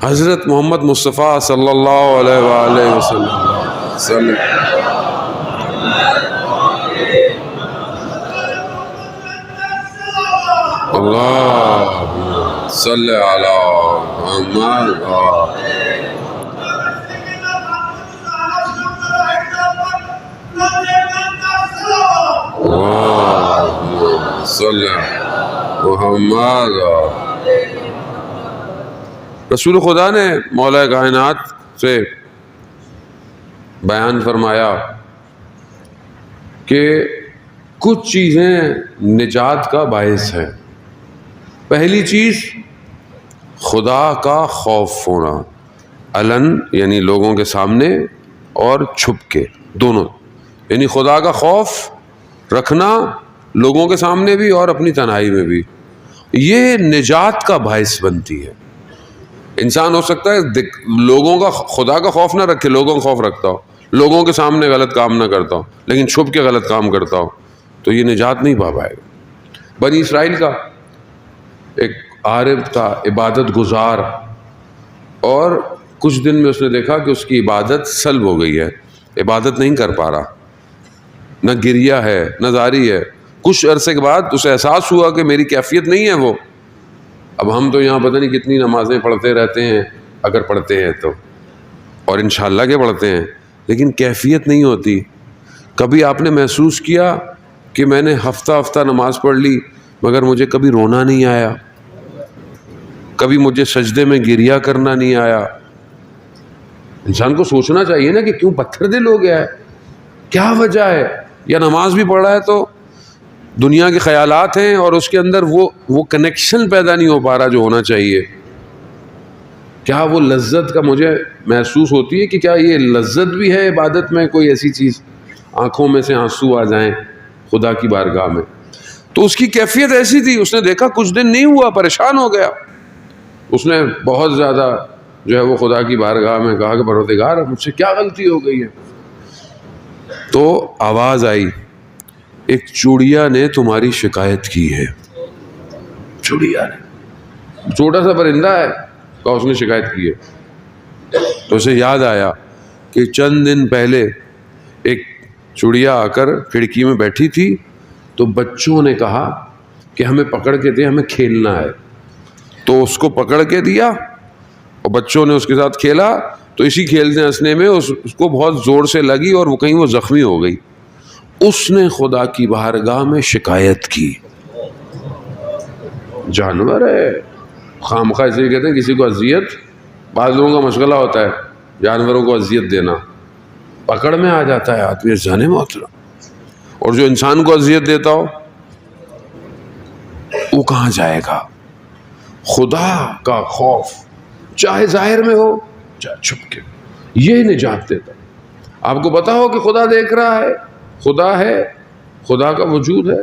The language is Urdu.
حضرت محمد مصطفیٰ صلی اللہ علیہ وآلہ وسلم اللہ صلی علی محمد صلی محمد. رسول خدا نے مولا کائنات سے بیان فرمایا کہ کچھ چیزیں نجات کا باعث ہیں. پہلی چیز خدا کا خوف ہونا، علن یعنی لوگوں کے سامنے اور چھپ کے، دونوں. یعنی خدا کا خوف رکھنا لوگوں کے سامنے بھی اور اپنی تنہائی میں بھی، یہ نجات کا باعث بنتی ہے. انسان ہو سکتا ہے لوگوں کا خدا کا خوف نہ رکھے، لوگوں کا خوف رکھتا ہو، لوگوں کے سامنے غلط کام نہ کرتا ہو، لیکن چھپ کے غلط کام کرتا ہو، تو یہ نجات نہیں پا پائے گا. بنی اسرائیل کا ایک عارف تھا، عبادت گزار، اور کچھ دن میں اس نے دیکھا کہ اس کی عبادت سلب ہو گئی ہے، عبادت نہیں کر پا رہا، نہ گریہ ہے نہ زاری ہے. کچھ عرصے کے بعد اسے احساس ہوا کہ میری کیفیت نہیں ہے وہ. اب ہم تو یہاں پتہ نہیں کتنی نمازیں پڑھتے رہتے ہیں اگر پڑھتے ہیں تو، اور انشاءاللہ کہ پڑھتے ہیں، لیکن کیفیت نہیں ہوتی. کبھی آپ نے محسوس کیا کہ میں نے ہفتہ ہفتہ نماز پڑھ لی مگر مجھے کبھی رونا نہیں آیا، کبھی مجھے سجدے میں گریہ کرنا نہیں آیا؟ انسان کو سوچنا چاہیے نا کہ کیوں پتھر دل ہو گیا ہے، کیا وجہ ہے؟ یا نماز بھی پڑھ رہا ہے تو دنیا کے خیالات ہیں اور اس کے اندر وہ کنیکشن پیدا نہیں ہو پا رہا جو ہونا چاہیے. کیا وہ لذت کا مجھے محسوس ہوتی ہے کہ کیا یہ لذت بھی ہے عبادت میں؟ کوئی ایسی چیز آنکھوں میں سے آنسو آ جائیں خدا کی بارگاہ میں. تو اس کی کیفیت ایسی تھی، اس نے دیکھا کچھ دن نہیں ہوا، پریشان ہو گیا. اس نے بہت زیادہ جو ہے وہ خدا کی بارگاہ میں کہا کہ پروردگار مجھ سے کیا غلطی ہو گئی ہے؟ تو آواز آئی، ایک چوڑیا نے تمہاری شکایت کی ہے. چوڑیا نے، چھوٹا سا پرندہ ہے، کہا اس نے شکایت کی ہے. تو اسے یاد آیا کہ چند دن پہلے ایک چڑیا آ کر کھڑکی میں بیٹھی تھی تو بچوں نے کہا کہ ہمیں پکڑ کے دے، ہمیں کھیلنا ہے. تو اس کو پکڑ کے دیا اور بچوں نے اس کے ساتھ کھیلا. تو اسی کھیلنے ہنسنے میں اس کو بہت زور سے لگی اور وہ کہیں وہ زخمی ہو گئی. اس نے خدا کی بارگاہ میں شکایت کی. جانور ہے، خامخواہ اسے کہتے ہیں کسی کو اذیت، بعض لوگوں کا مشغلہ ہوتا ہے جانوروں کو اذیت دینا، پکڑ میں آ جاتا ہے آدمی جانے محترم. اور جو انسان کو اذیت دیتا ہو وہ کہاں جائے گا؟ خدا کا خوف چاہے ظاہر میں ہو چاہے چھپ کے، یہ نجات دیتا. آپ کو پتا ہو کہ خدا دیکھ رہا ہے، خدا ہے، خدا کا وجود ہے.